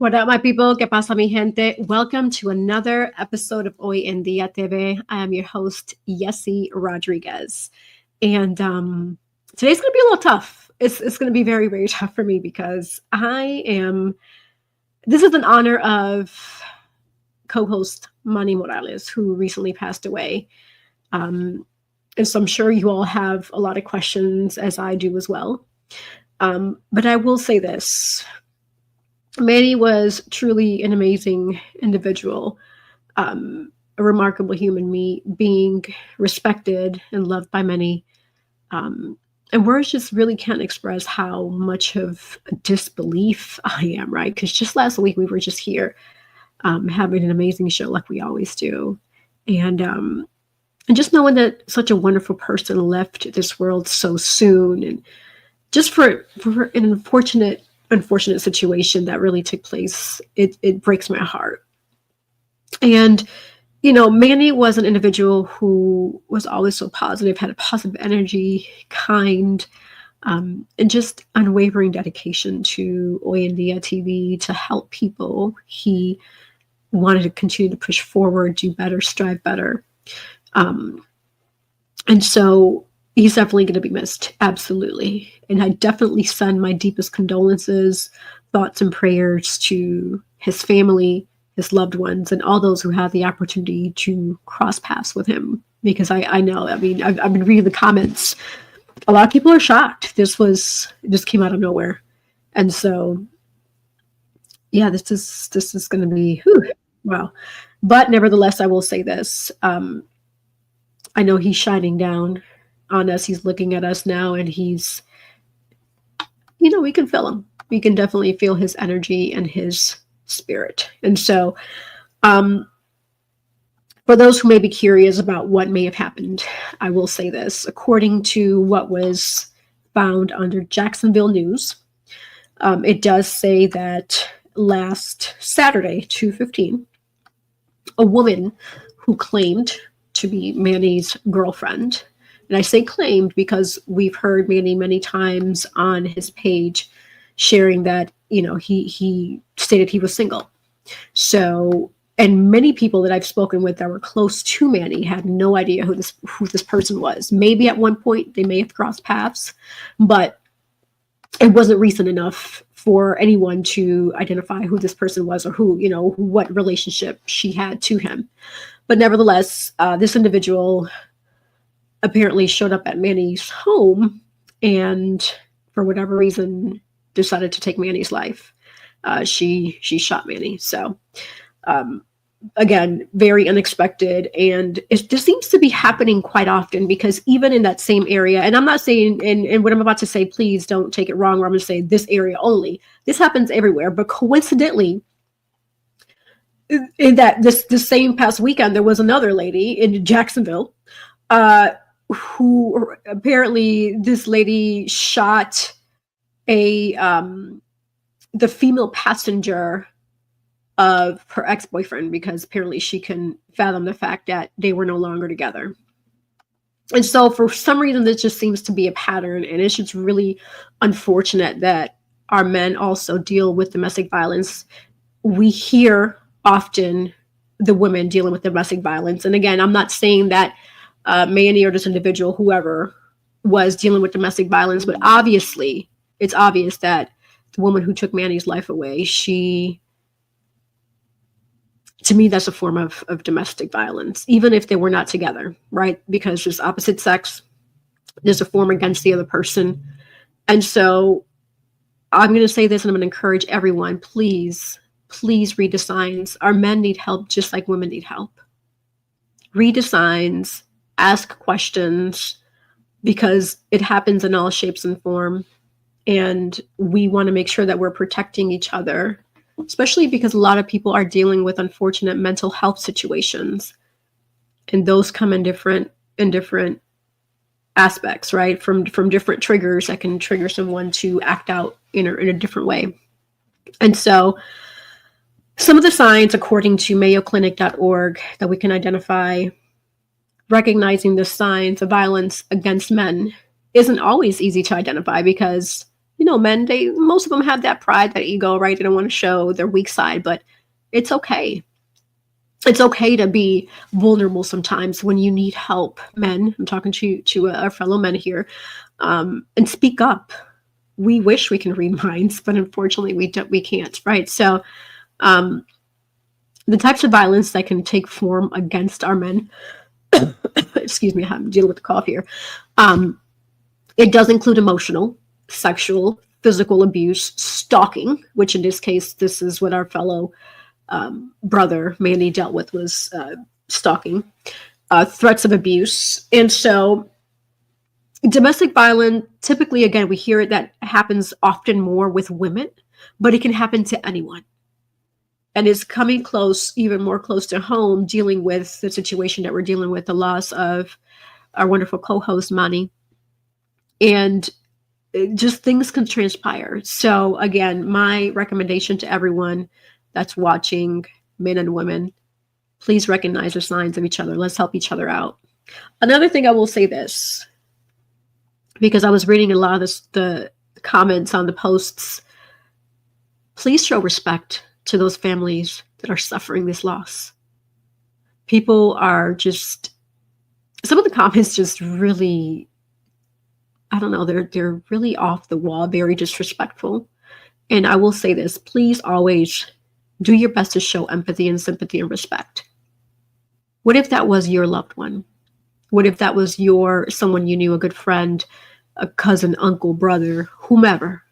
What up, my people? ¿Qué pasa, mi gente? Welcome to another episode of Hoy en Día TV. I am your host, Yessie Rodriguez. And today's going to be a little tough. It's going to be very, very tough for me because this is in honor of co-host Manny Morales, who recently passed away. And so I'm sure you all have a lot of questions, as I do as well. But I will say this. Manny was truly an amazing individual, a remarkable human being, respected and loved by many. And words just really can't express how much of a disbelief I am, right? Because just last week we were just here having an amazing show like we always do. And just knowing that such a wonderful person left this world so soon, and just for an unfortunate situation that really took place, it breaks my heart. And Manny was an individual who was always so positive, had a positive energy, kind, and just unwavering dedication to Hoy en Día TV to help people. He wanted to continue to push forward, do better, strive better. And so he's definitely going to be missed. Absolutely. And I definitely send my deepest condolences, thoughts, and prayers to his family, his loved ones, and all those who had the opportunity to cross paths with him. Because I know, I've been reading the comments. A lot of people are shocked. This came out of nowhere. And so, yeah, this is going to be, wow. But nevertheless, I will say this. I know he's shining down on us. He's looking at us now, and he's, we can feel him. We can definitely feel his energy and his spirit. And so, for those who may be curious about what may have happened, I will say this. According to what was found under Jacksonville News, it does say that last Saturday, 2/15, a woman who claimed to be Manny's girlfriend. And I say claimed because we've heard Manny many times on his page sharing that, he stated he was single. So, and many people that I've spoken with that were close to Manny had no idea who this person was. Maybe at one point they may have crossed paths, but it wasn't recent enough for anyone to identify who this person was or what relationship she had to him. But nevertheless, this individual apparently showed up at Manny's home and for whatever reason decided to take Manny's life. She shot Manny. So again, very unexpected. And this seems to be happening quite often because even in that same area, and I'm not saying, and what I'm about to say, please don't take it wrong, or I'm going to say this area only. This happens everywhere, but coincidentally, in that this same past weekend, there was another lady in Jacksonville who apparently this lady shot the female passenger of her ex-boyfriend because apparently she couldn't fathom the fact that they were no longer together. And so for some reason, this just seems to be a pattern, and it's just really unfortunate that our men also deal with domestic violence. We hear often the women dealing with domestic violence. And again, I'm not saying that Manny or this individual, whoever, was dealing with domestic violence, but obviously it's obvious that the woman who took Manny's life away, to me, that's a form of domestic violence, even if they were not together, right? Because there's opposite sex, there's a form against the other person. And so I'm going to say this, and I'm going to encourage everyone, please read the signs. Our men need help just like women need help. Read the signs, ask questions, because it happens in all shapes and form. And we want to make sure that we're protecting each other, especially because a lot of people are dealing with unfortunate mental health situations. And those come in different aspects, right? From different triggers that can trigger someone to act out in a different way. And so some of the signs, according to mayoclinic.org, that we can identify, recognizing the signs of violence against men isn't always easy to identify because men, most of them have that pride, that ego, right? They don't want to show their weak side, but it's okay. It's okay to be vulnerable sometimes when you need help. Men, I'm talking to our fellow men here, and speak up. We wish we can read minds, but unfortunately we can't, right? So um, the types of violence that can take form against our men, excuse me, I'm dealing with the cough here. Um, it does include emotional, sexual, physical abuse, stalking, which in this case, this is what our fellow brother Manny dealt with, was stalking, threats of abuse. And so domestic violence, typically, again, we hear it that happens often more with women, but it can happen to anyone. And it's coming close, even more close to home, dealing with the situation that we're dealing with, the loss of our wonderful co-host Manny. And just things can transpire. So again, my recommendation to everyone that's watching, men and women, please recognize the signs of each other. Let's help each other out. Another thing I will say this, because I was reading a lot of the comments on the posts, please show respect to those families that are suffering this loss. People are just, some of the comments just really, I don't know, they're really off the wall, very disrespectful. And I will say this, please always do your best to show empathy and sympathy and respect. What if that was your loved one? What if that was someone you knew, a good friend, a cousin, uncle, brother, whomever?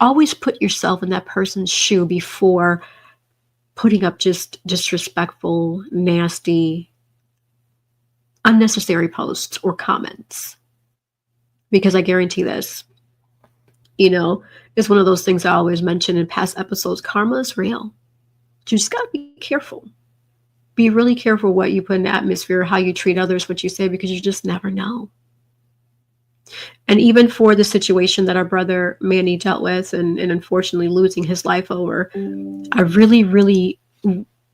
Always put yourself in that person's shoe before putting up just disrespectful, nasty, unnecessary posts or comments. Because I guarantee this, it's one of those things I always mention in past episodes. Karma is real. You just got to be careful. Be really careful what you put in the atmosphere, how you treat others, what you say, because you just never know. And even for the situation that our brother Manny dealt with and unfortunately losing his life over, I really, really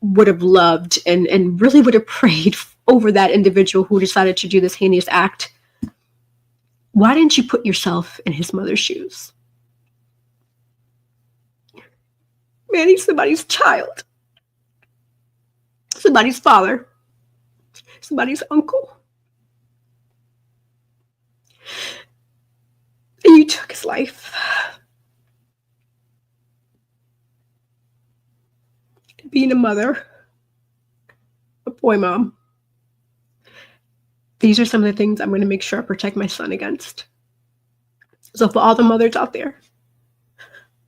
would have loved and really would have prayed over that individual who decided to do this heinous act. Why didn't you put yourself in his mother's shoes? Manny's somebody's child, somebody's father, somebody's uncle. And you took his life. Being a mother, a boy mom, these are some of the things I'm going to make sure I protect my son against. So for all the mothers out there,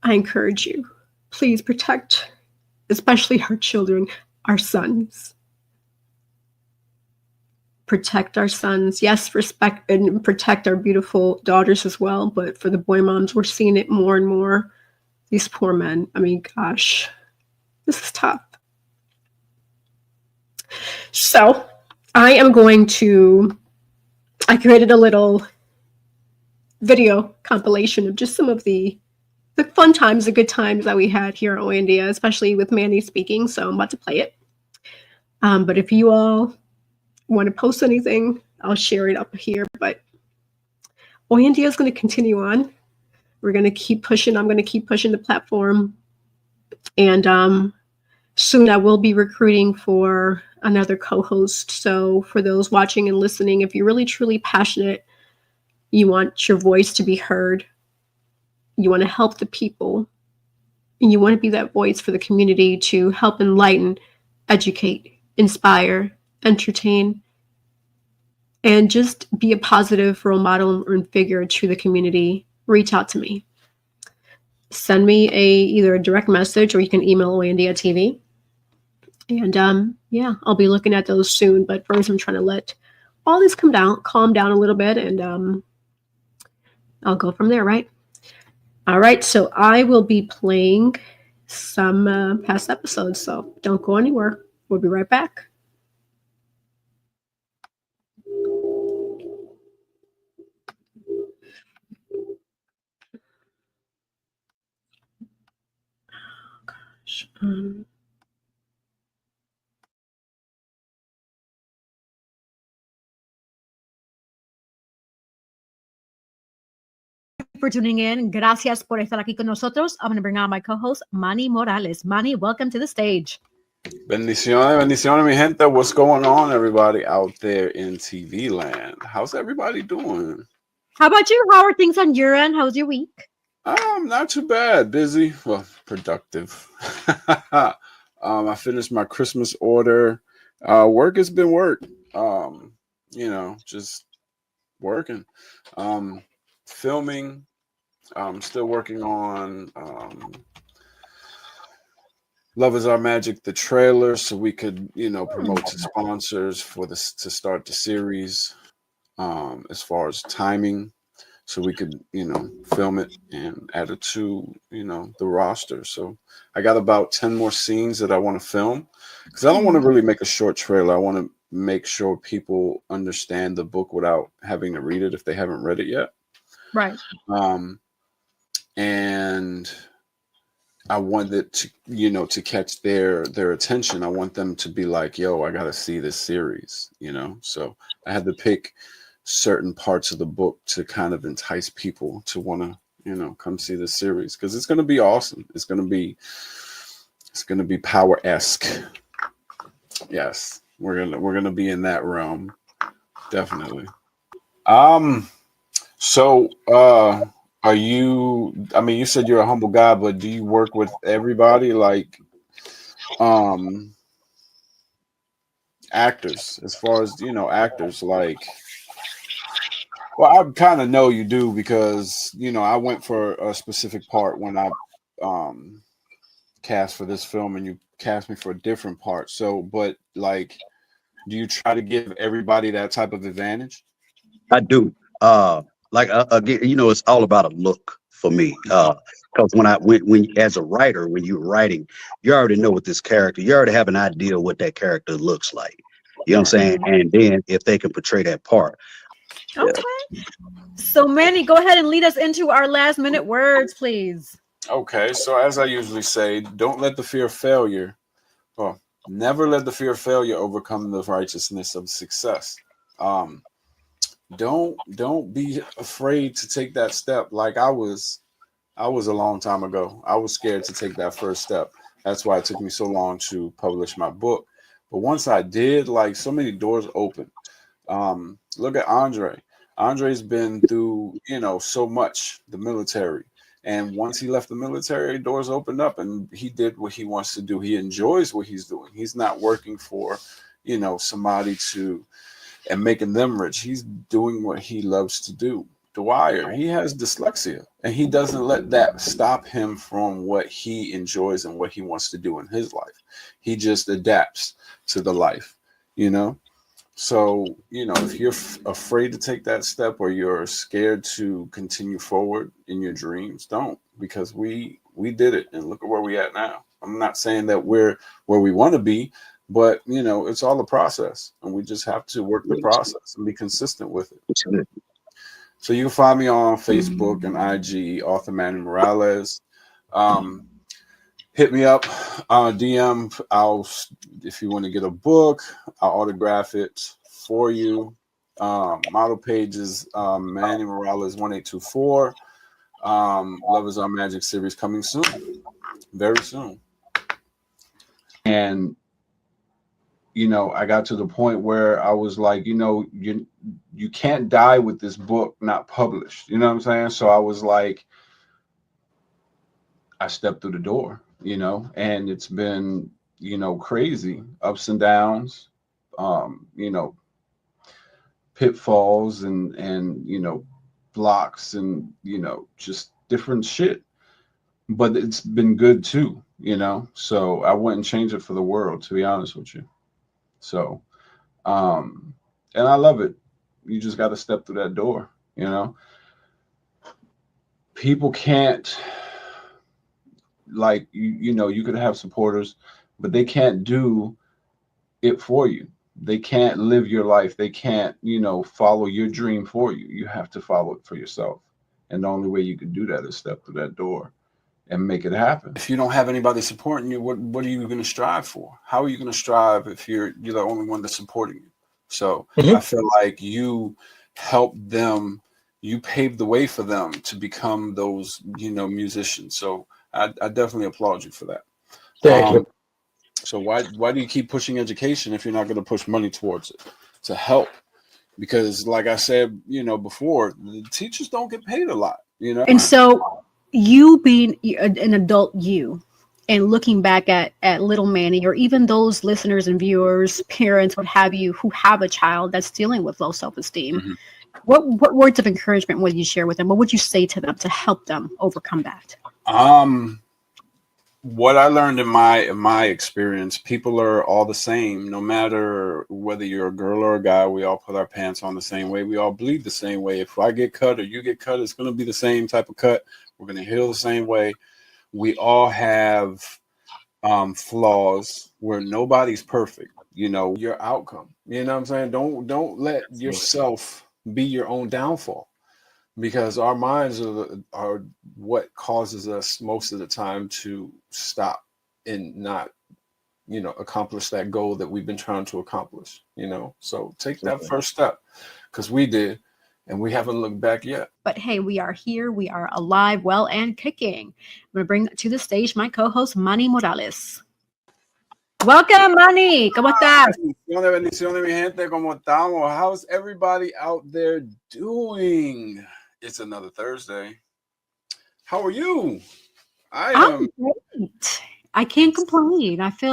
I encourage you, please protect, especially our children, our sons. Protect our sons. Yes, respect and protect our beautiful daughters as well. But for the boy moms, we're seeing it more and more. These poor men. I mean, gosh, this is tough. So I created a little video compilation of just some of the fun times, the good times that we had here in Oandia, especially with Manny speaking. So I'm about to play it. But if you all want to post anything, I'll share it up here. But Oandia is going to continue on. We're going to keep pushing. I'm going to keep pushing the platform. And soon I will be recruiting for another co-host. So for those watching and listening, if you're really, truly passionate, you want your voice to be heard, you want to help the people, and you want to be that voice for the community to help enlighten, educate, inspire, entertain, and just be a positive role model and figure to the community, reach out to me. Send me either a direct message or you can email Oandia TV. And yeah, I'll be looking at those soon. But first, I'm trying to let all this calm down a little bit, and I'll go from there, right? All right, so I will be playing some past episodes, so don't go anywhere. We'll be right back. Oh, gosh. for tuning in. Gracias por estar aquí con nosotros. I'm going to bring on my co-host, Manny Morales. Manny, welcome to the stage. Bendiciones, bendiciones, mi gente. What's going on, everybody out there in TV land? How's everybody doing? How about you? How are things on your end? How's your week? Not too bad. Busy, well, productive. I finished my Christmas order. Work has been work. Just working. Filming. Still working on Love is Our Magic, the trailer, so we could, promote to sponsors for this to start the series. As far as timing, so we could, film it and add it to, the roster. So I got about 10 more scenes that I want to film because I don't want to really make a short trailer. I want to make sure people understand the book without having to read it if they haven't read it yet. Right. And I want it to, to catch their attention. I want them to be like, yo, I got to see this series, So I had to pick certain parts of the book to kind of entice people to want to, come see this series because it's going to be awesome. It's going to be Power-esque. Yes, we're going to be in that realm. Definitely. So, are you, I mean, you said you're a humble guy, but do you work with everybody, like actors, as far as, actors, like, well, I kind of know you do because, I went for a specific part when I cast for this film and you cast me for a different part. So, but like, do you try to give everybody that type of advantage? I do. Again, it's all about a look for me. Because when as a writer, when you're writing, you already know what this character. You already have an idea what that character looks like. You know what I'm saying? And then if they can portray that part. Okay. So, Manny, go ahead and lead us into our last minute words, please. Okay, so as I usually say, don't let the fear of failure, well, never let the fear of failure overcome the righteousness of success. Don't be afraid to take that step. Like I was a long time ago. I was scared to take that first step. That's why it took me so long to publish my book. But once I did, like so many doors opened. Look at Andre. Andre's been through, so much, the military. And once he left the military, doors opened up and he did what he wants to do. He enjoys what he's doing. He's not working for, somebody and making them rich. He's doing what he loves to do. Dwyer, he has dyslexia and he doesn't let that stop him from what he enjoys and what he wants to do in his life. He just adapts to the life, So, if you're afraid to take that step or you're scared to continue forward in your dreams, don't, because we did it and look at where we at now. I'm not saying that we're where we want to be, but it's all a process and we just have to work the process and be consistent with it. So you can find me on Facebook and IG, author Manny Morales. Hit me up, DM. If you want to get a book, I'll autograph it for you. Model page is Manny Morales 1824. Love is Our Magic series coming soon, very soon. And I got to the point where I was like, you can't die with this book not published. You know what I'm saying? So I was like, I stepped through the door, and it's been, crazy ups and downs, pitfalls and blocks and, just different shit. But it's been good too, so I wouldn't change it for the world, to be honest with you. So, and I love it. You just got to step through that door, People can't, like, you could have supporters, but they can't do it for you. They can't live your life. They can't, follow your dream for you. You have to follow it for yourself. And the only way you can do that is step through that door and make it happen. If you don't have anybody supporting you, what are you going to strive for? How are you going to strive if you're the only one that's supporting you? So I feel like you help them, you paved the way for them to become those, musicians. So I definitely applaud you for that. Thank you. So why do you keep pushing education if you're not going to push money towards it to help? Because like I said, before, the teachers don't get paid a lot, And so, you being an adult, and looking back at little Manny, or even those listeners and viewers, parents, what have you, who have a child that's dealing with low self-esteem, Mhm. what words of encouragement would you share with them? What would you say to them to help them overcome that? What I learned in my experience, people are all the same, no matter whether you're a girl or a guy. We all put our pants on the same way. We all bleed the same way. If I get cut or you get cut, it's going to be the same type of cut. We're going to heal the same way. We all have flaws where nobody's perfect. Your outcome. You know what I'm saying? Don't let yourself be your own downfall, because our minds are what causes us most of the time to stop and not accomplish that goal that we've been trying to accomplish. So take that first step, because we did, and we haven't looked back yet. But hey, we are here. We are alive, well, and kicking. I'm going to bring to the stage my co-host, Manny Morales. Welcome, Manny. ¿Cómo estás? Bendiciones, bendiciones, mi gente. ¿Cómo estamos? How's everybody out there doing? It's another Thursday. How are you? I'm great. I can't complain. I feel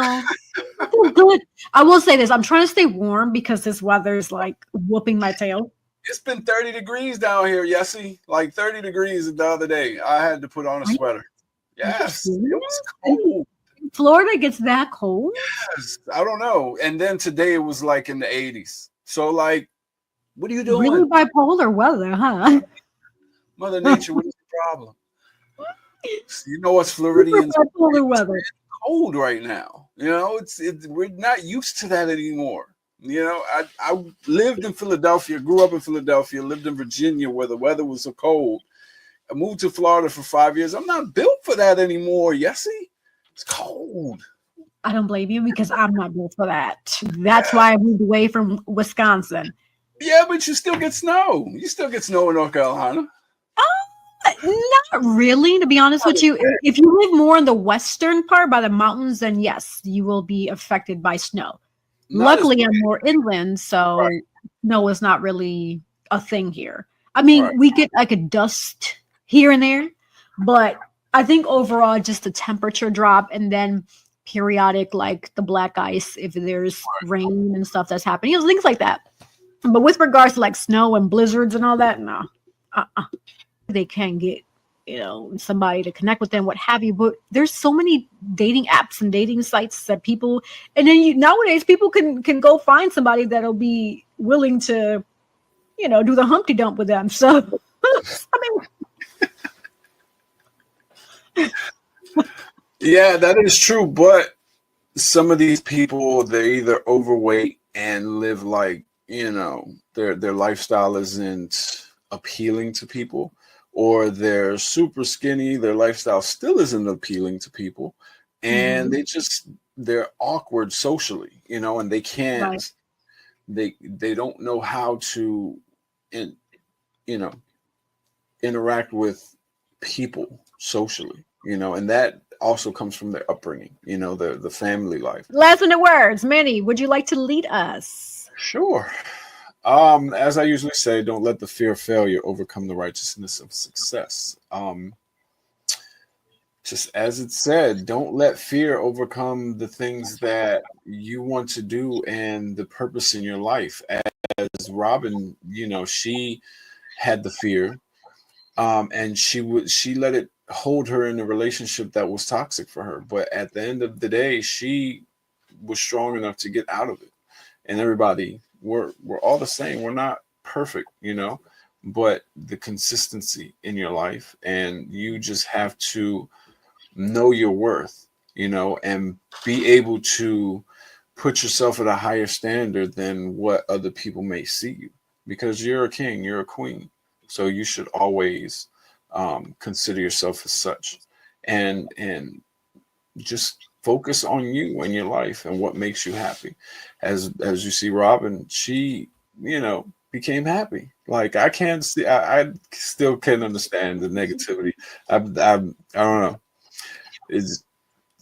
good. I will say this. I'm trying to stay warm because this weather is like whooping my tail. It's been 30 degrees down here, Yessie. Like 30 degrees the other day. I had to put on a sweater. Yes, it was cold. Florida gets that cold? Yes, I don't know. And then today it was like in the 80s. So, like, what are you doing? Really bipolar weather, huh? Mother Nature, what is the problem? You know us Floridians, bipolar weather. It's cold right now. We're not used to that anymore. I lived in Philadelphia, grew up in Philadelphia, lived in Virginia where the weather was so cold. I moved to Florida for 5 years. I'm not built for that anymore, Yessie. It's cold. I don't blame you, because I'm not built for that. That's why I moved away from Wisconsin. Yeah, but you still get snow. You still get snow in North Carolina. Not really, to be honest with you. If you live more in the western part by the mountains, then yes, you will be affected by snow. Luckily, I'm more inland, so snow is not really a thing here. I mean, we get like a dust here and there, but I think overall, just the temperature drop, and then periodic, like the black ice, if there's rain and stuff that's happening, things like that. But with regards to like snow and blizzards and all that, no. They can get somebody to connect with them, what have you, but there's so many dating apps and dating sites that people, and then nowadays people can go find somebody that'll be willing to do the Humpty Dump with them. So I mean, yeah, that is true, but some of these people, they're either overweight and live like their lifestyle isn't appealing to people, or they're super skinny, their lifestyle still isn't appealing to people, and they're awkward socially, and they can't, they don't know how to interact with people socially, and that also comes from their upbringing, the family life. Last minute words, Manny, would you like to lead us? Sure. As I usually say, don't let the fear of failure overcome the righteousness of success. Just as it said, don't let fear overcome the things that you want to do and the purpose in your life. As Robin, she had the fear, and she let it hold her in a relationship that was toxic for her. But at the end of the day, she was strong enough to get out of it. And everybody, we're all the same. We're not perfect, but the consistency in your life, and you just have to know your worth, and be able to put yourself at a higher standard than what other people may see you, because you're a king, you're a queen. So you should always consider yourself as such, and just focus on you and your life and what makes you happy. As you see, Robin, she, became happy. Like I can't see, I still can't understand the negativity. I don't know. It's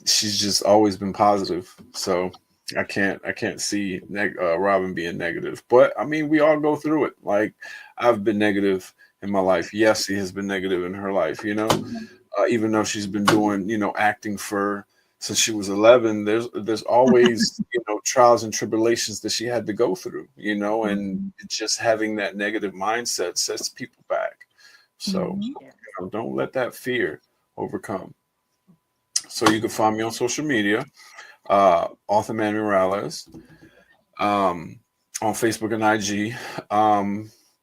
she's just always been positive. So I can't see Robin being negative. But I mean, we all go through it. Like I've been negative in my life. Yes, he has been negative in her life. Even though she's been doing acting for since she was 11. There's always trials and tribulations that she had to go through. And just having that negative mindset sets people back. So don't let that fear overcome. So you can find me on social media, author Manny Morales, um, on Facebook and IG.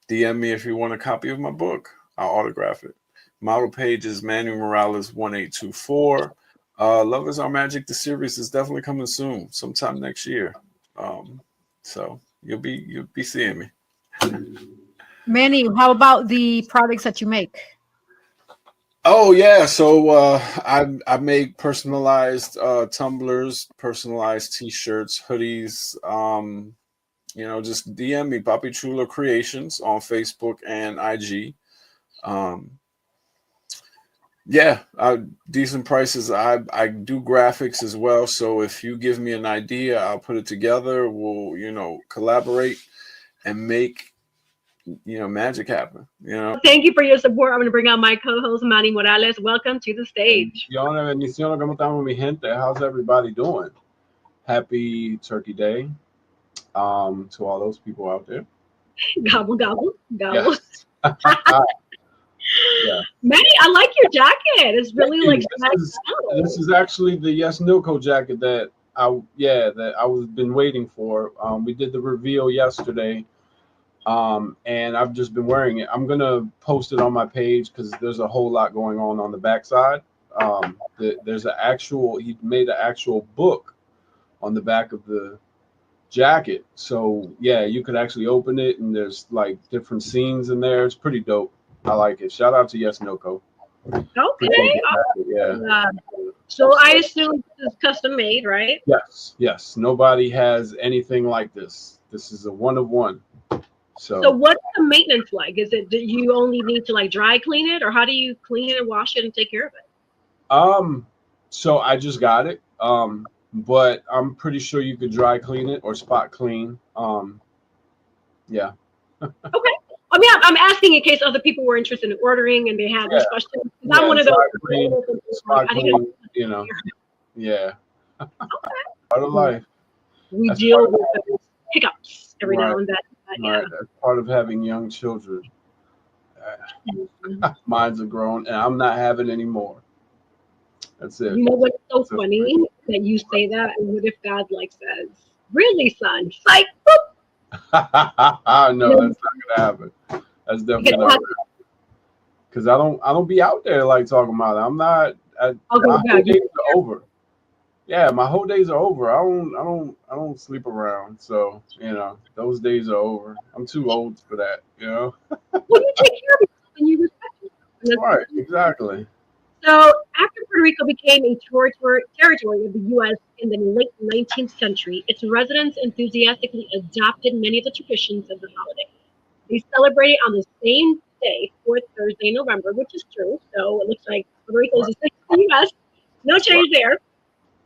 DM me if you want a copy of my book. I'll autograph it. Model page is Manny Morales 1824. Love is Our Magic. The series is definitely coming soon, sometime next year. So you'll be seeing me. Manny, how about the products that you make? Oh yeah, so I make personalized tumblers, personalized T-shirts, hoodies. Just DM me, Papi Chulo Creations on Facebook and IG. Um, yeah, decent prices. I do graphics as well, so if you give me an idea, I'll put it together. We'll collaborate and make magic happen. Thank you for your support. I'm going to bring out my co-host, Manny Morales. Welcome to the stage. Bendiciones, ¿cómo estamos, mi gente? How's everybody doing? Happy Turkey Day to all those people out there. Gobble, gobble, gobble. Yes. Yeah. Manny, I like your jacket. It's really like this is actually the Yes Nilco jacket that I was been waiting for. We did the reveal yesterday. And I've just been wearing it. I'm gonna post it on my page because there's a whole lot going on the backside. There's he made an actual book on the back of the jacket. So yeah, you could actually open it and there's like different scenes in there. It's pretty dope. I like it. Shout out to Yes Nilco. Okay. Yeah. So I assume this is custom made, right? Yes. Nobody has anything like this. This is a one of one. So what's the maintenance like? Is it that you only need to like dry clean it, or how do you clean it and wash it and take care of it? So I just got it. But I'm pretty sure you could dry clean it or spot clean. Yeah. Okay. I mean, I'm asking in case other people were interested in ordering and they had this question. I'm one of those. Spot clean, Yeah. Okay. Part of life. We deal with hiccups every now and then. Right. That's part of having young children. Mine's are grown, and I'm not having any more. That's it. You know what's so funny that you say that, and what if God says, "Really, son?" Psych. No, that's not gonna happen. That's definitely not gonna happen. Because I don't be out there talking about it. I'm not. My whole days are over. Yeah, my whole days are over. I don't sleep around. So those days are over. I'm too old for that. Well, you take care of yourself and you respect yourself. Right, exactly. So after Puerto Rico became a territory of the U.S. in the late 19th century, its residents enthusiastically adopted many of the traditions of the holiday. They celebrated on the same day, fourth Thursday in November, which is true. So it looks like Puerto Rico is the same as the U.S. No change there.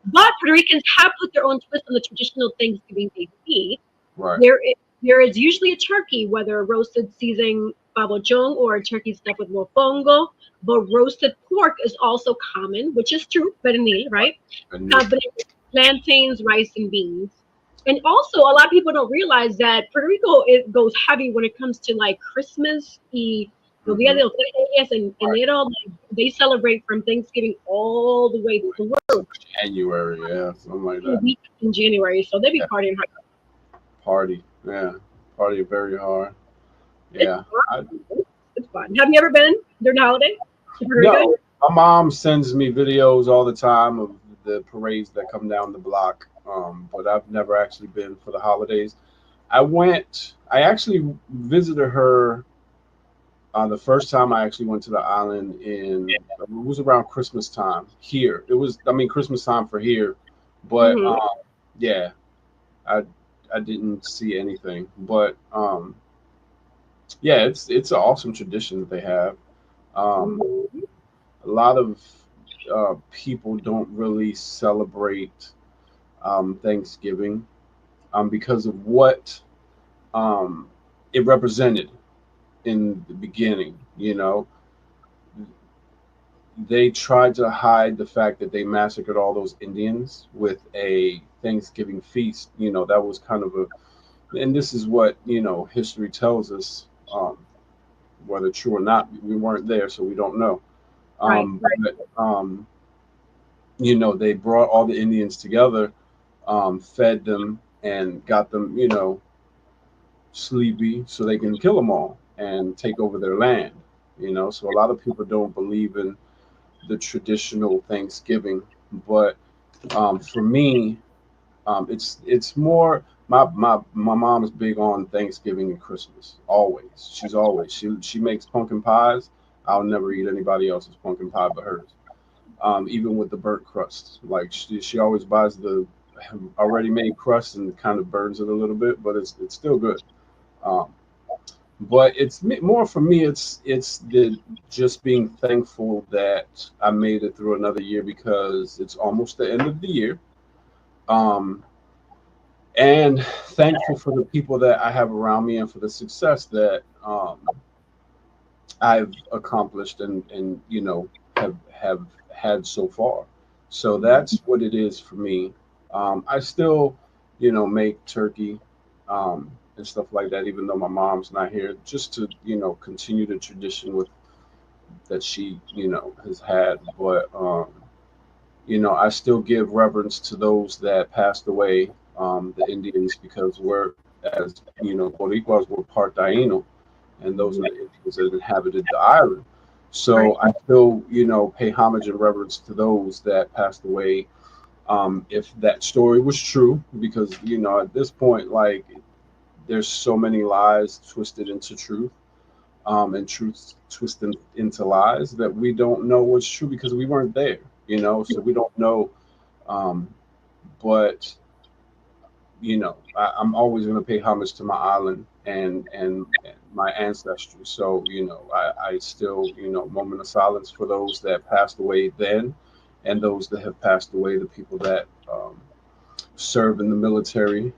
But Puerto Ricans have put their own twist on the traditional Thanksgiving Day feast. Right. There is usually a turkey, whether roasted seasoned babochong or a turkey stuffed with mofongo. But roasted pork is also common, which is true, pernil, right? Plantains, rice, and beans. And also, a lot of people don't realize that Puerto Rico goes heavy when it comes to Christmas y Los Días de los Reyes and enero. They celebrate from Thanksgiving all the way through January, something like that. In January, so they be partying hard. Party very hard. Yeah, it's fun. Have you ever been during the holiday? No, my mom sends me videos all the time of the parades that come down the block. But I've never actually been for the holidays. I actually visited her the first time I actually went to the island it was around Christmas time here. Christmas time for here, but I didn't see anything. But yeah, it's an awesome tradition that they have. Um, a lot of people don't really celebrate Thanksgiving because of what um, it represented in the beginning. You know, they tried to hide the fact that they massacred all those Indians with a Thanksgiving feast. You know, that was kind of a, and this is what, you know, history tells us, whether true or not. We weren't there, so we don't know. Right. But you know, they brought all the Indians together, fed them, and got them, you know, sleepy so they can kill them all and take over their land. You know, so a lot of people don't believe in the traditional Thanksgiving, but for me, it's more my mom is big on Thanksgiving and Christmas. Always, she makes pumpkin pies. I'll never eat anybody else's pumpkin pie but hers. Even with the burnt crust, like she always buys the already made crust and kind of burns it a little bit, but it's still good. Um, but it's more for me. It's the just being thankful that I made it through another year because it's almost the end of the year. Um, and thankful for the people that I have around me and for the success that I've accomplished and you know have had so far. So that's what it is for me. I still, you know, make turkey and stuff like that, even though my mom's not here, just to, you know, continue the tradition with that she, you know, has had. But you know, I still give reverence to those that passed away, the Indians, because we're, as you know, Boricuas were part Taino, and those are the Indians that inhabited the island. Right. So I still, you know, pay homage and reverence to those that passed away. If that story was true, because you know, at this point, like, there's so many lies twisted into truth, and truth twisted into lies that we don't know what's true because we weren't there, you know, so we don't know. Um, but you know, I'm always going to pay homage to my island and my ancestry. So you know, I still, you know, moment of silence for those that passed away then, and those that have passed away, the people that serve in the military,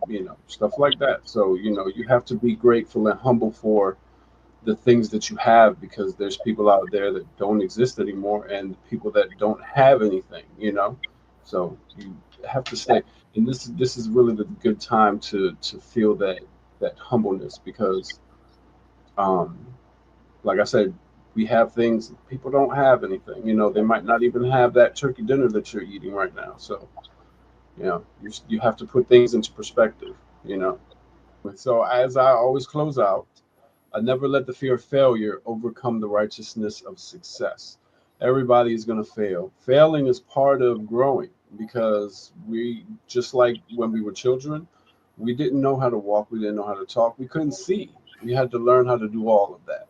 you know, stuff like that. So you know, you have to be grateful and humble for the things that you have because there's people out there that don't exist anymore and people that don't have anything, you know. So you have to stay, and this is really the good time to feel that humbleness because um like I said, we have things people don't have anything, you know. They might not even have that turkey dinner that you're eating right now. So you know, you have to put things into perspective, you know. So as I always close out, I never let the fear of failure overcome the righteousness of success. Everybody is going to fail. Failing is part of growing because we, just like when we were children, we didn't know how to walk, we didn't know how to talk, we couldn't see. We had to learn how to do all of that.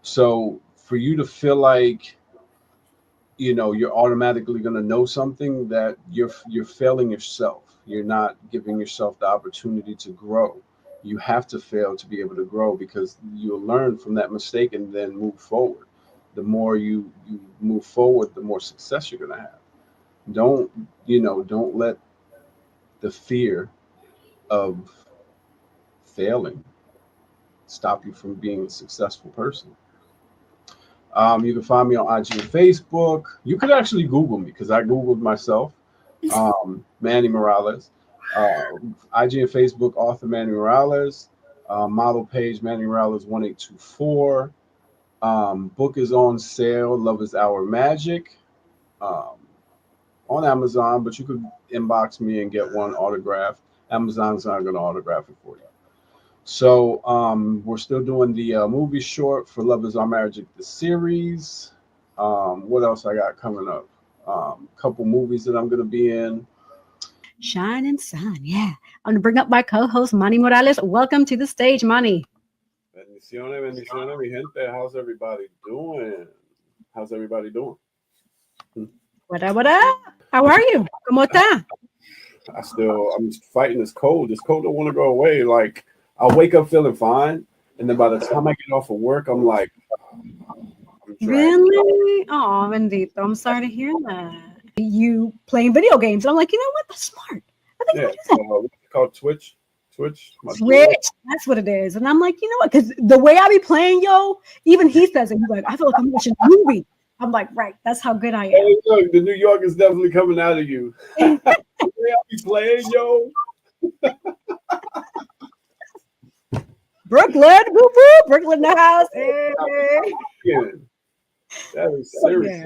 So for you to feel like, you know, you're automatically going to know something, that you're failing yourself. You're not giving yourself the opportunity to grow. You have to fail to be able to grow because you'll learn from that mistake and then move forward. The more you move forward, the more success you're going to have. Don't, you know, don't let the fear of failing stop you from being a successful person. You can find me on IG and Facebook. You could actually Google me because I Googled myself, Manny Morales. IG and Facebook, author Manny Morales. Model page Manny Morales 1824. Book is on sale. Love is Our Magic, um, on Amazon, but you could inbox me and get one autographed. Amazon's not going to autograph it for you. So we're still doing the movie short for Love Is Our Magic, the series. What else I got coming up? Couple movies that I'm going to be in. Shine and shine. Yeah. I'm going to bring up my co host, Manny Morales. Welcome to the stage, Manny. Bendiciones, bendiciones, mi gente. How's everybody doing? How's everybody doing? What up, what up? How are you? ¿Cómo está? I'm fighting this cold. This cold don't want to go away. Like, I'll wake up feeling fine, And then by the time I get off of work, I'm like, I'm dragged. Really? Oh, Bendito. I'm sorry to hear that. You playing video games. I'm like, you know what? That's smart. I think I'm Yeah, gonna do that. what's it called? Twitch. My duo. Twitch. That's what it is. And I'm like, you know what? Because the way I be playing, yo, even he says it. He's like, I feel like I'm watching a movie. I'm like, right. That's how good I am. Hey, look, the New York is definitely coming out of you. The way I be playing, yo. Brooklyn, woo woo, Brooklyn in the house. Hey. Yeah, that is serious.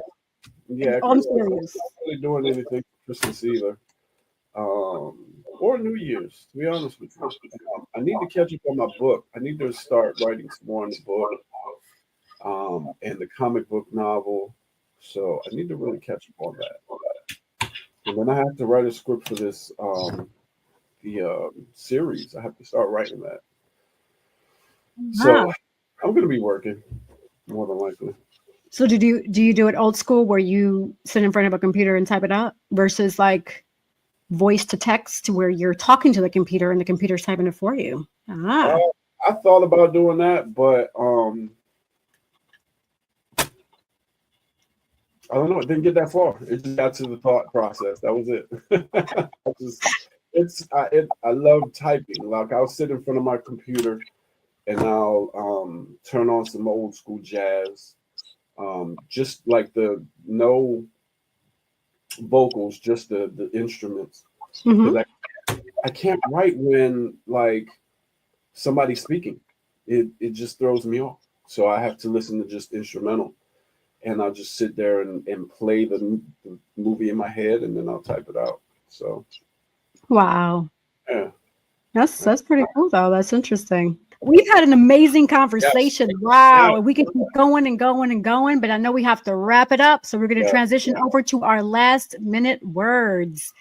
Yeah. Yeah, I'm I'm serious. not really doing anything for Christmas either. Or New Year's, to be honest with you. I need to catch up on my book. I need to start writing some more on the book, and the comic book novel. So I need to really catch up on that. And then I have to write a script for this the series. I have to start writing that. So Wow. I'm gonna be working more than likely. So do you do it old school where you sit in front of a computer and type it out versus like voice to text where you're talking to the computer and the computer's typing it for you? Ah. I thought about doing that, but I don't know. It didn't get that far. It just got to the thought process. That was it. I love typing. Like I'll sit in front of my computer and I'll turn on some old school jazz, just like the no vocals, just the instruments. Mhm. Because I can't write when like somebody's speaking. It just throws me off. So I have to listen to just instrumental. And I'll just sit there and play the movie in my head, and then I'll type it out. So, Wow. yeah. That's pretty cool though. That's interesting. We've had an amazing conversation. Yes. Wow. Yeah. We can keep going and going and going, but I know we have to wrap it up. So we're going to Yeah. transition over to our last minute words.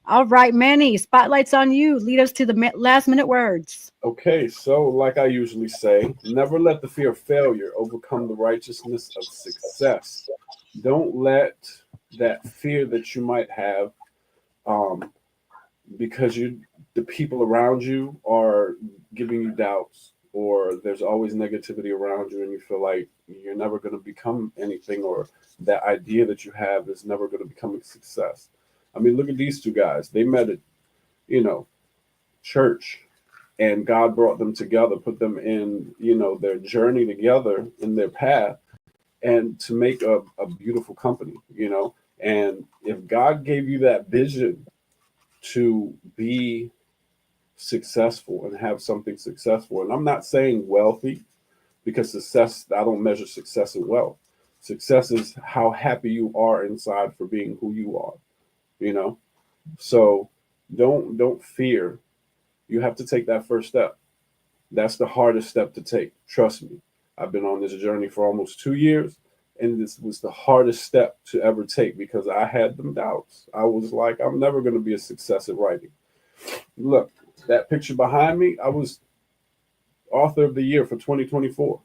All right, Manny, spotlight's on you. Lead us to the last minute words. Okay, so like I usually say, never let the fear of failure overcome the righteousness of success. Don't let that fear that you might have, because the people around you are giving you doubts, or there's always negativity around you, and you feel like you're never going to become anything, or that idea that you have is never going to become a success. I mean, look at these two guys. They met at, church, and God brought them together, put them in, their journey together in their path, and to make a beautiful company. And if God gave you that vision to be successful and have something successful, and I'm not saying wealthy, because I don't measure success in wealth. Success is how happy you are inside for being who you are, you know? So don't fear. You have to take that first step. That's the hardest step to take. Trust me. I've been on this journey for almost 2 years, and this was the hardest step to ever take because I had them doubts. I was like, I'm never going to be a success at writing. Look, that picture behind me, I was author of the year for 2024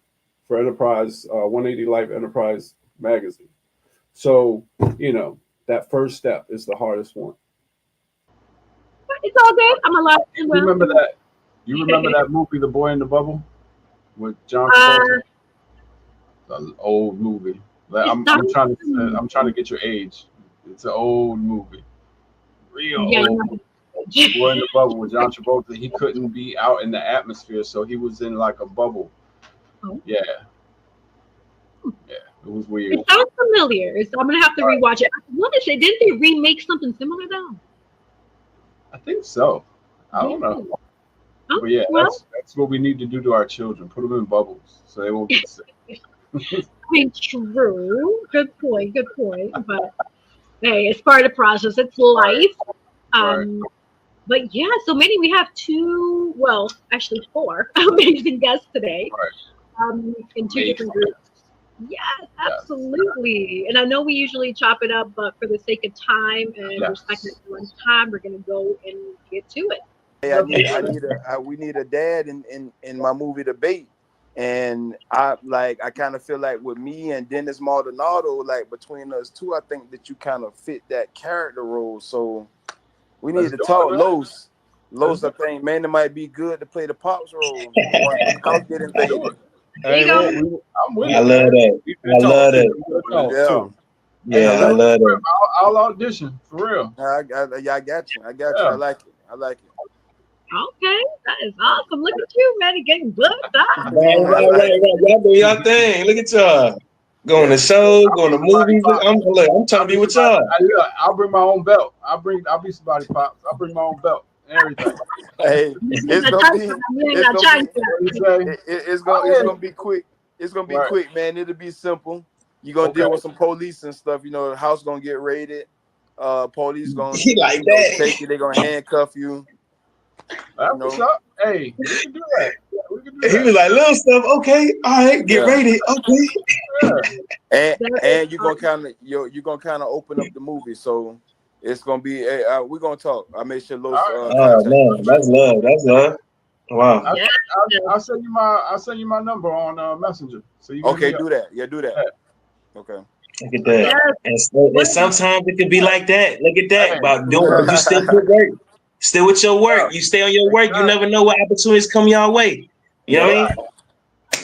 for Enterprise, 180 Life Enterprise magazine. So, that first step is the hardest one. It's all good. I'm alive and well. Remember that? You remember that movie, The Boy in the Bubble, with John Uh, Travolta? An old movie. I'm trying to get your age. It's an old movie, real yeah, old movie. Boy in the Bubble with John Travolta. He couldn't be out in the atmosphere, so he was in like a bubble. Oh. Yeah, it was weird. It sounds familiar. So I'm gonna have to rewatch it. I want to say, didn't they remake something similar though? I think so. I don't know. Oh, But yeah, well, that's what we need to do to our children. Put them in bubbles so they won't get sick. I mean, true. Good point. Good point. But hey, it's part of the process. It's life. Right. But yeah, so many. We have actually 4 amazing guests today. Right. In 2 different groups. Yes, absolutely. And I know we usually chop it up, but for the sake of time and respecting everyone's time, we're gonna go and get to it. Hey, we need a dad in my movie Debate. And I kind of feel like with me and Dennis Maldonado, like between us two, I think that you kind of fit that character role. So we need to talk, Los. Los, I think Manny might be good to play the pops role once the house get invaded. There you Hey, go. I'm with I it, love man. that. We I can love talk. that. We can talk Yeah. too. Hey, Yeah, I look, love that. I'll audition for real. I got you. I got you. Yeah. I like it. I like it. Okay, that is awesome. Look at you, Manny, getting booked up. Right. Y'all doing y'all thing. Look at y'all. Going to Yeah. shows, going to Somebody movies. pop. I'm trying to be with y'all. I'll bring my own belt. I'll be somebody pops. I'll bring my own belt and everything. Hey, You it's ain't got gonna time be for that. You ain't it's got gonna time be for that. What do you say? it's gonna be quick. It's gonna be Right. quick, man. It'll be simple. You're gonna Okay. deal with some police and stuff. You know, the house gonna get raided. Police gonna He like that. take you. They're gonna handcuff you. That's You what's know. up. Hey, we can do that. We can do He that. was like, little stuff, okay. All right, get Yeah. ready. Okay. Yeah. And you're gonna kind of open up the movie. So it's gonna be. We're gonna talk. I made sure Los All right. Oh contact you. man, that's love. That's love. Wow. Yeah. I'll send you my number on Messenger, so you can hit Okay, me up. do that. Yeah, do that. Yeah. Okay. Look at that. Yes. And sometimes it could be like that. Look at that. Hey, About doing you still put work. Still with your work. You stay on your work. You never know what opportunities come your way. You know what I mean?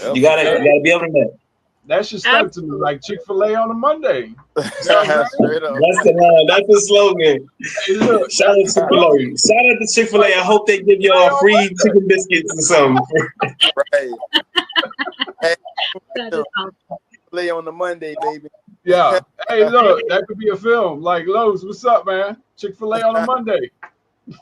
Yeah, You for gotta sure. be able to know. that should stuck to me like Chick-fil-A on a Monday. You know what I'm saying? Straight up. That's the line. That's the slogan. Hey, look, Shout out to Chick-fil-A. Shout out to Chick-fil-A. I hope they give y'all free chicken biscuits or something. Right. Hey, That is awesome. play on the Monday, baby. yeah. Hey, look, that could be a film. Like Lowe's, what's up, man? Chick-fil-A on a Monday.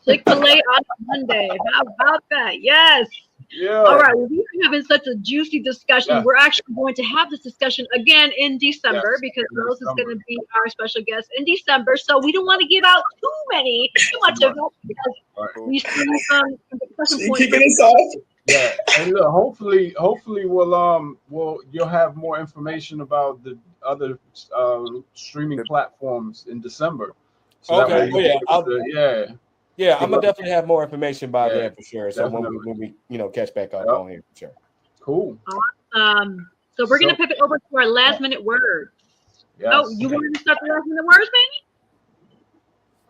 Chick-fil-A on Monday. How about that? Yes. Yeah. All right. Well, we've been having such a juicy discussion. Yeah. We're actually going to have this discussion again in December Yes, because in Rose is December. going to be our special guest in December. So we don't want to give out too much of it because Right. we still some discussion She points. kicking us off. Yeah, and look, hopefully you'll have more information about the other streaming platforms in December. So that way Okay. Oh yeah. Yeah, I'm gonna Because- definitely have more information by Yeah, then for sure. So when definitely. we catch back up Yep. on here for sure. Cool. So we're going to So- pivot over to our last minute words. Yes. Oh, you wanted to start the last minute words, Manny?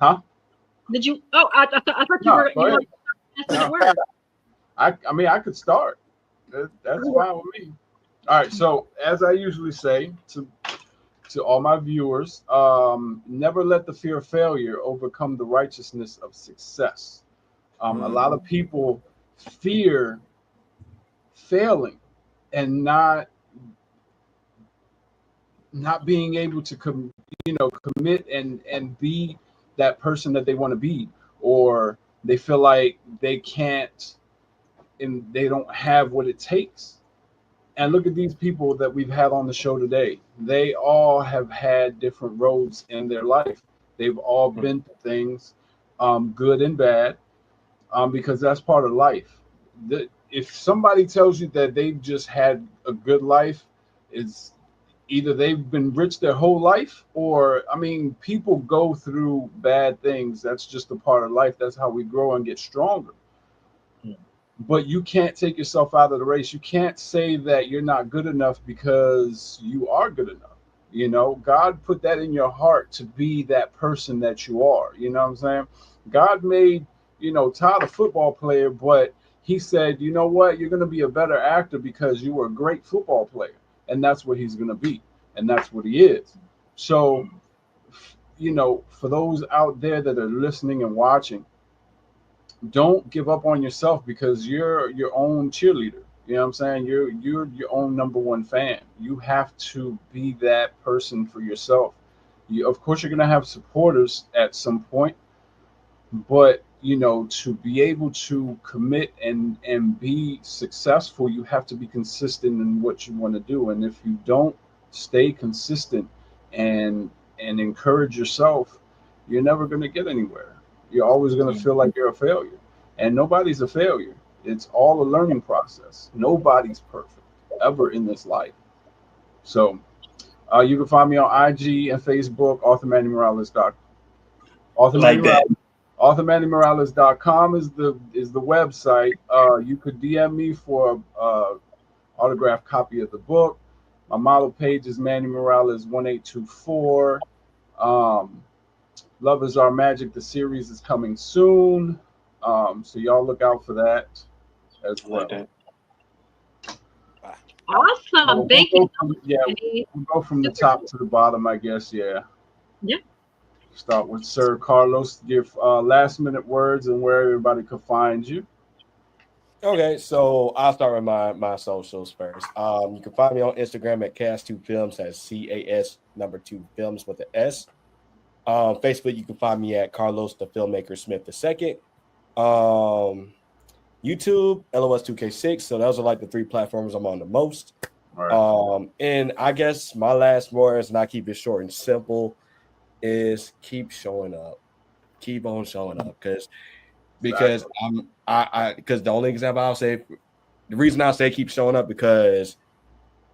Huh? Did you? Oh, I thought you No, were. go You ahead. wanted to start the last minute words. I mean I could start. That's fine with me. All right. So as I usually say to all my viewers, never let the fear of failure overcome the righteousness of success. A lot of people fear failing and not being able to commit and be that person that they want to be, or they feel like they can't and they don't have what it takes. And look at these people that we've had on the show today. They all have had different roads in their life. They've all been through things, good and bad, because that's part of life. If somebody tells you that they've just had a good life, it's either they've been rich their whole life, or I mean, people go through bad things. That's just a part of life. That's how we grow and get stronger. But you can't take yourself out of the race. You can't say that you're not good enough because you are good enough. You know, God put that in your heart to be that person that you are. You know what I'm saying? God made, Todd a football player, but he said, you know what? You're going to be a better actor because you were a great football player. And that's what he's going to be. And that's what he is. So, for those out there that are listening and watching, don't give up on yourself because you're your own cheerleader. You know what I'm saying? You're your own number one fan. You have to be that person for yourself. Of course, you're gonna have supporters at some point, but to be able to commit and be successful, you have to be consistent in what you want to do. And if you don't stay consistent and encourage yourself, you're never gonna get anywhere. You're always going to feel like you're a failure. And nobody's a failure. It's all a learning process. Nobody's perfect ever in this life. So you can find me on IG and Facebook, authormannymorales.com. Like that. AuthorMannyMorales.com is the website. You could DM me for autographed copy of the book. My model page is Manny Morales 1824. Love is Our Magic, the series is coming soon. So y'all look out for that as well. Awesome. Thank you. We'll go from the top to the bottom, I guess. Yeah. Yeah. Start with Sir Carlos. Give last minute words and where everybody could find you. Okay, so I'll start with my socials first. You can find me on Instagram at Cas2Films. That's CAS2 with an S. Facebook, you can find me at Carlos the Filmmaker Smith II. YouTube, LOS2K6. So those are like the 3 platforms I'm on the most. Right. And I guess my last words, and I keep it short and simple, is keep showing up. Keep on showing up. Because because the only example I'll say, the reason I'll say keep showing up, because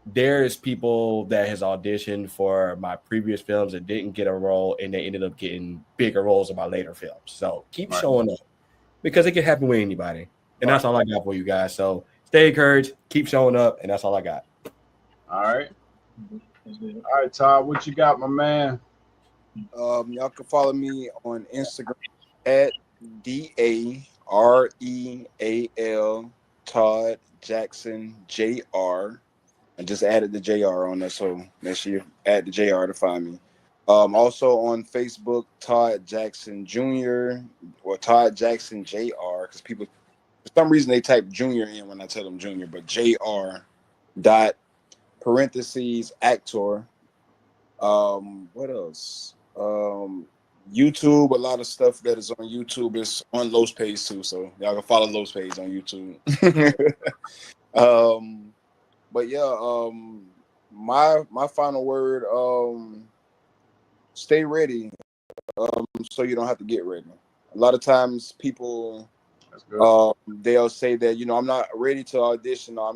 there's people that has auditioned for my previous films that didn't get a role, and they ended up getting bigger roles in my later films. So keep showing up, because it can happen with anybody. And that's all I got for you guys. So stay encouraged, keep showing up, and that's all I got. All right. All right, Todd, what you got, my man? Y'all can follow me on Instagram at DAREAL Todd Jackson JR. I just added the JR on there, so make sure you add the JR to find me. Also on Facebook, Todd Jackson Jr. or Todd Jackson JR, because people, for some reason, they type Junior in when I tell them Junior, but JR dot parentheses actor. What else? YouTube, a lot of stuff that is on YouTube is on Lowe's page too, so y'all can follow Lowe's page on YouTube. But yeah, my final word, stay ready, so you don't have to get ready. A lot of times people, they'll say that, you know, I'm not ready to audition, or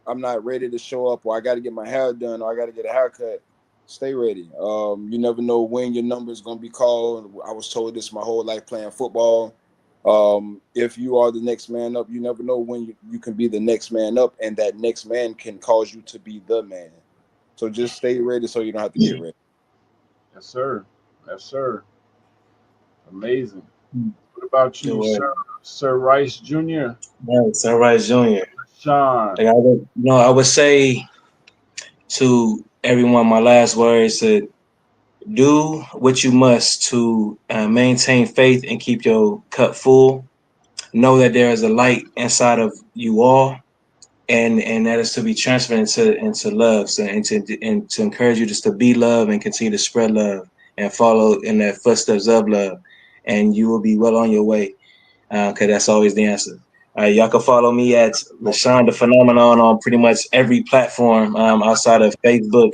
I'm not ready to show up, or I got to get my hair done, or I got to get a haircut. Stay ready. You never know when your number is going to be called. I was told this my whole life playing football. If you are the next man up, you never know when you can be the next man up, and that next man can cause you to be the man. So just stay ready so you don't have to get ready. Yes, sir. Yes, sir. Amazing. What about you, Sir Rice Jr.? Yeah, Sir Rice Jr. Sean. I would say to everyone, my last words to do what you must to maintain faith and keep your cup full. Know that there is a light inside of you all, and that is to be transferred into love. So and to encourage you just to be love and continue to spread love and follow in the footsteps of love, and you will be well on your way. Because that's always the answer. Y'all can follow me at LaShawn the Phenomenon on pretty much every platform outside of Facebook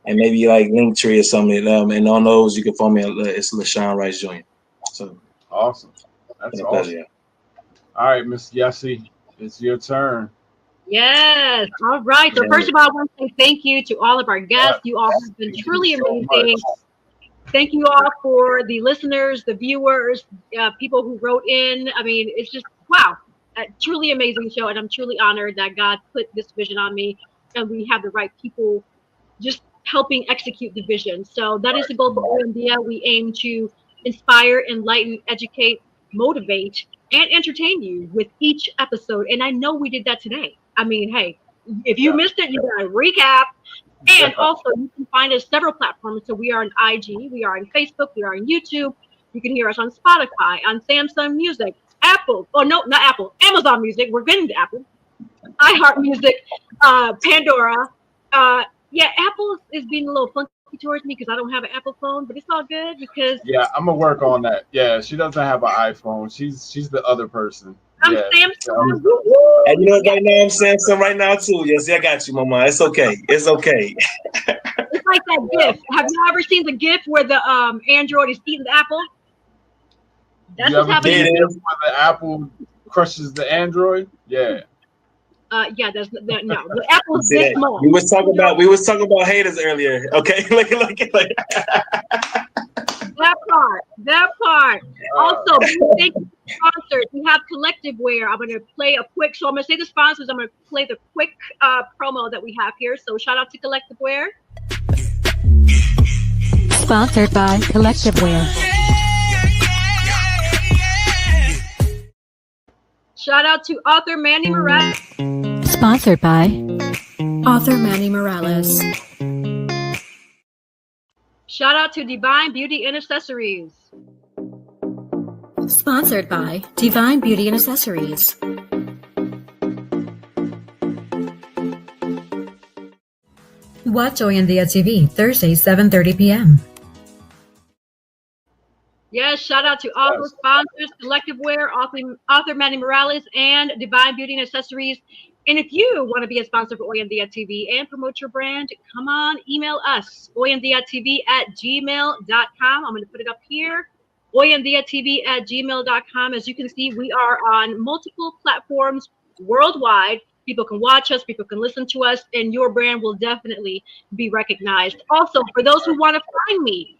and maybe like Linktree or something. And on those, you can follow me at it's LaShawn Rice Jr. So awesome. That's awesome. Pleasure. All right, Miss Yessie, it's your turn. Yes. All right. So first of all, I want to say thank you to all of our guests. You all have been truly amazing. Thank you all for the listeners, the viewers, people who wrote in. I mean, it's just, wow, a truly amazing show. And I'm truly honored that God put this vision on me and we have the right people just helping execute the vision. So that is the goal for OMDIA. We aim to inspire, enlighten, educate, motivate, and entertain you with each episode. And I know we did that today. I mean, hey, if you missed it, you got to recap. And also, you can find us several platforms. So we are on IG, we are on Facebook, we are on YouTube. You can hear us on Spotify, on Samsung Music, Apple. Oh, no, not Apple. Amazon Music. We're getting to Apple. iHeart Music, Pandora. Yeah, Apple is being a little funky towards me because I don't have an Apple phone, but it's all good because I'm gonna work on that. Yeah, she doesn't have an iPhone. She's the other person. I'm Samsung. And you know what, right now I'm Samsung right now too. Yes, I got you, Mama. It's okay. It's okay. It's like that GIF. Have you ever seen the GIF where the Android is eating the apple? That's what's happening. Where the Apple crushes the Android? Yeah. Yeah, that's no. The apple's this small. We was talking about haters earlier. Okay, look. That part. Also, thank you to sponsors. We have Collective Wear. I'm going to play a quick. So I'm going to say the sponsors. I'm going to play the quick promo that we have here. So shout out to Collective Wear. Sponsored by Collective Wear. Shout out to author Manny Morales. Sponsored by author Manny Morales. Shout out to Divine Beauty and Accessories. Sponsored by Divine Beauty and Accessories. Watch Oyandia TV Thursday, 7:30 p.m. Yes, shout out to all those sponsors, Selective Wear, author Manny Morales, and Divine Beauty and Accessories. And if you want to be a sponsor for Oyandia TV and promote your brand, come on, email us, oyandiatv@gmail.com. I'm going to put it up here, oyandiatv@gmail.com. As you can see, we are on multiple platforms worldwide. People can watch us, people can listen to us, and your brand will definitely be recognized. Also, for those who want to find me,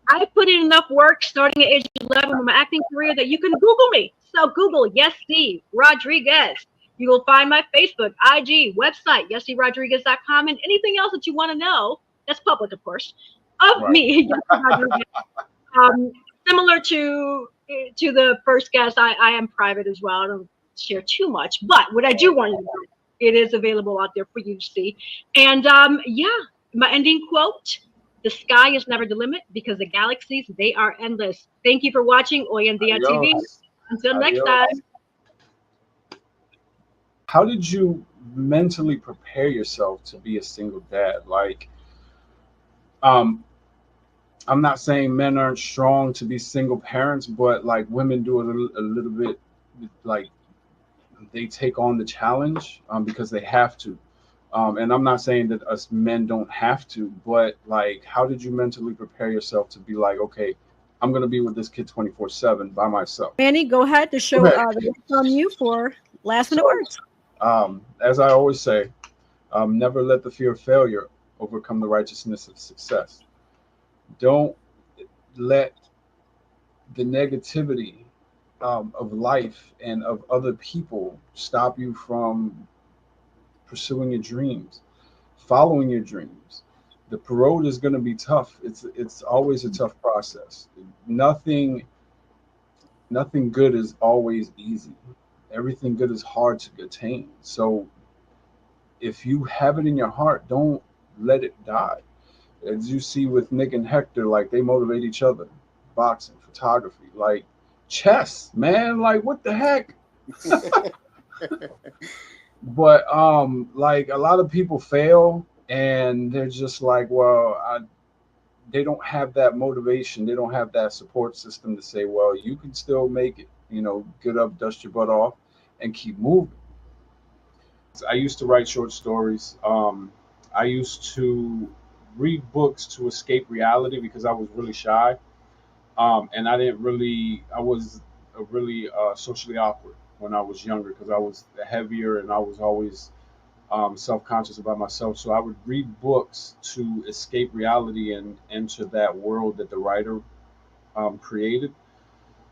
I put in enough work starting at age 11 with my acting career that you can Google me. So Google Yes Steve Rodriguez. You will find my Facebook, IG, website, yessteverodriguez.com, and anything else that you want to know, that's public, of course, of me. Similar to the first guest, I am private as well. I don't share too much, but what I do want you to know, it is available out there for you to see. And yeah, my ending quote: "The sky is never the limit because the galaxies, they are endless." Thank you for watching Oyandia TV. Until next time. How did you mentally prepare yourself to be a single dad? Like, I'm not saying men aren't strong to be single parents, but like women do it a little bit, like they take on the challenge because they have to. And I'm not saying that us men don't have to, but like, how did you mentally prepare yourself to be like, okay, I'm going to be with this kid 24/7 by myself? Manny, go ahead to show the lights on you for last minute words. As I always say, never let the fear of failure overcome the righteousness of success. Don't let the negativity of life and of other people stop you from pursuing your dreams, following your dreams. The road is going to be tough. It's always a tough process. Nothing good is always easy. Everything good is hard to attain. So if you have it in your heart, don't let it die. As you see with Nick and Hector, like they motivate each other. Boxing, photography, like chess, man. Like what the heck? But like a lot of people fail and they're just like, well, they don't have that motivation. They don't have that support system to say, well, you can still make it. Get up, dust your butt off, and keep moving. I used to write short stories. I used to read books to escape reality because I was really shy. And I was really socially awkward when I was younger because I was heavier and I was always self-conscious about myself. So I would read books to escape reality and enter that world that the writer created.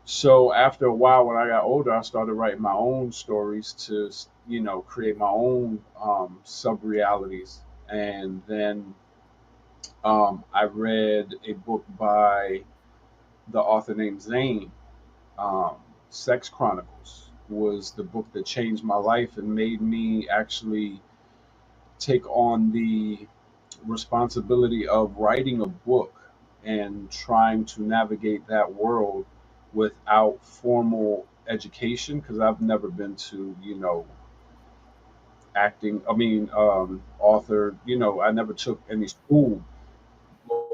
So after a while, when I got older, I started writing my own stories to, create my own sub-realities. And then I read a book by the author named Zane. Sex Chronicles was the book that changed my life and made me actually take on the responsibility of writing a book and trying to navigate that world without formal education because I've never been to, acting, author, I never took any school.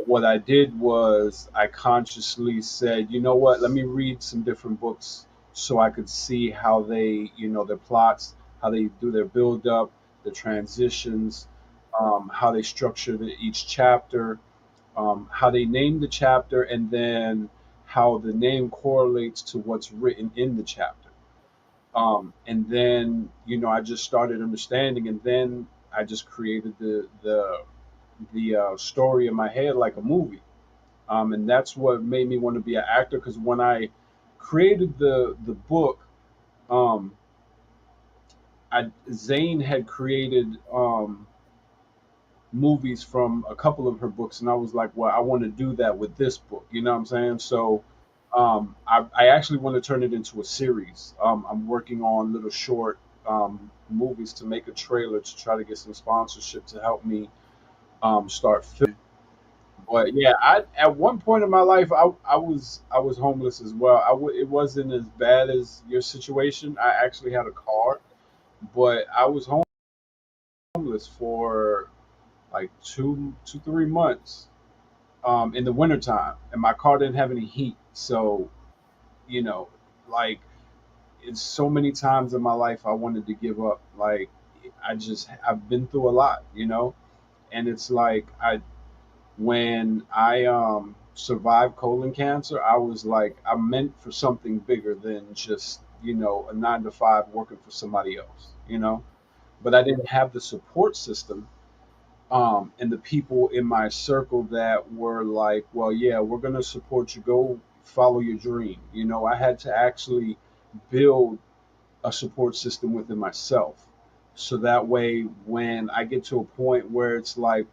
What I did was I consciously said, you know what, let me read some different books so I could see how they, their plots, how they do their build up, the transitions, how they structure each chapter, how they name the chapter, and then how the name correlates to what's written in the chapter. And then, I just started understanding, and then I just created the story in my head like a movie. And that's what made me want to be an actor. Because when I created the book, um, Zane had created movies from a couple of her books, and I was like, well, I want to do that with this book. You know what I'm saying? So I actually want to turn it into a series. I'm working on little short movies to make a trailer to try to get some sponsorship to help me start filming. But yeah, I at one point in my life, I was homeless as well. It wasn't as bad as your situation. I actually had a car, but I was homeless for like 3 months in the wintertime, and my car didn't have any heat. So you know, like it's so many times in my life I wanted to give up. Like I've been through a lot, and it's like when I survived colon cancer, I was like I meant for something bigger than just a 9 to 5 working for somebody else. But I didn't have the support system and the people in my circle that were like, well, yeah, we're gonna support you. Go follow your dream. I had to actually build a support system within myself. So that way, when I get to a point where it's like,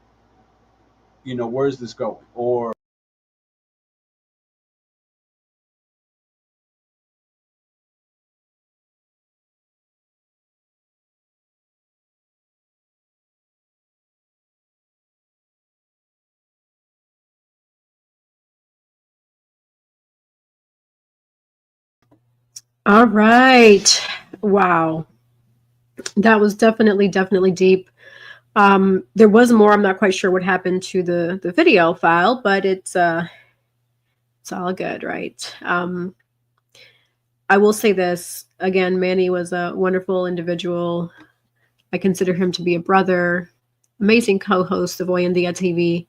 where's this going? Or All right. Wow. That was definitely deep. There was more. I'm not quite sure what happened to the video file, but it's all good, right? I will say this again. Manny was a wonderful individual. I consider him to be a brother, amazing co-host of Oyandia TV,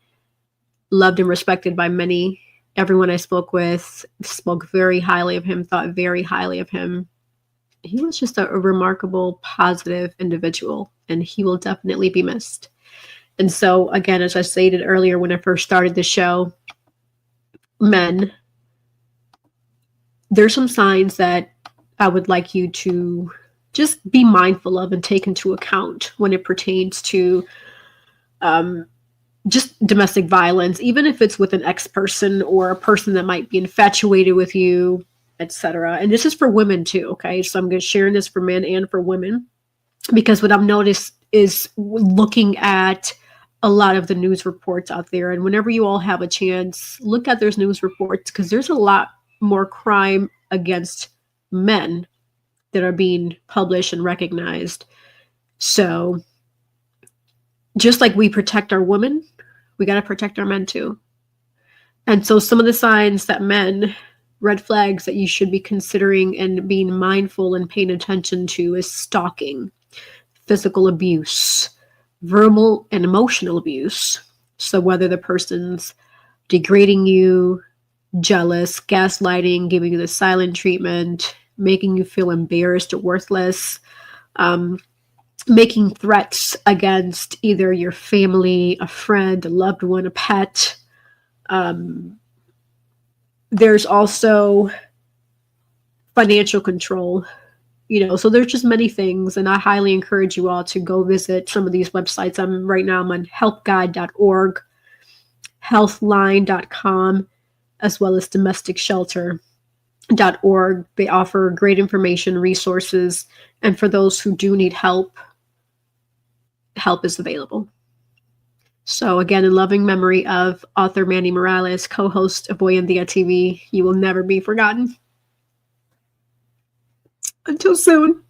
loved and respected by many. Everyone I spoke with spoke very highly of him, thought very highly of him. He was just a remarkable, positive individual, and he will definitely be missed. And so, again, as I stated earlier when I first started the show, men, there's some signs that I would like you to just be mindful of and take into account when it pertains to just domestic violence, even if it's with an ex-person or a person that might be infatuated with you, etc. And this is for women too, okay? So I'm going to share this for men and for women because what I've noticed is looking at a lot of the news reports out there, and whenever you all have a chance, look at those news reports because there's a lot more crime against men that are being published and recognized. So just like we protect our women, we got to protect our men too. And so some of the signs that men, red flags that you should be considering and being mindful and paying attention to is stalking, physical abuse, verbal and emotional abuse. So whether the person's degrading you, jealous, gaslighting, giving you the silent treatment, making you feel embarrassed or worthless, making threats against either your family, a friend, a loved one, a pet. There's also financial control, so there's just many things, and I highly encourage you all to go visit some of these websites. Right now I'm on helpguide.org, healthline.com, as well as domesticshelter.org. They offer great information, resources, and for those who do need help is available. So again, in loving memory of author Manny Morales, co-host of Oyandia TV, you will never be forgotten. Until soon.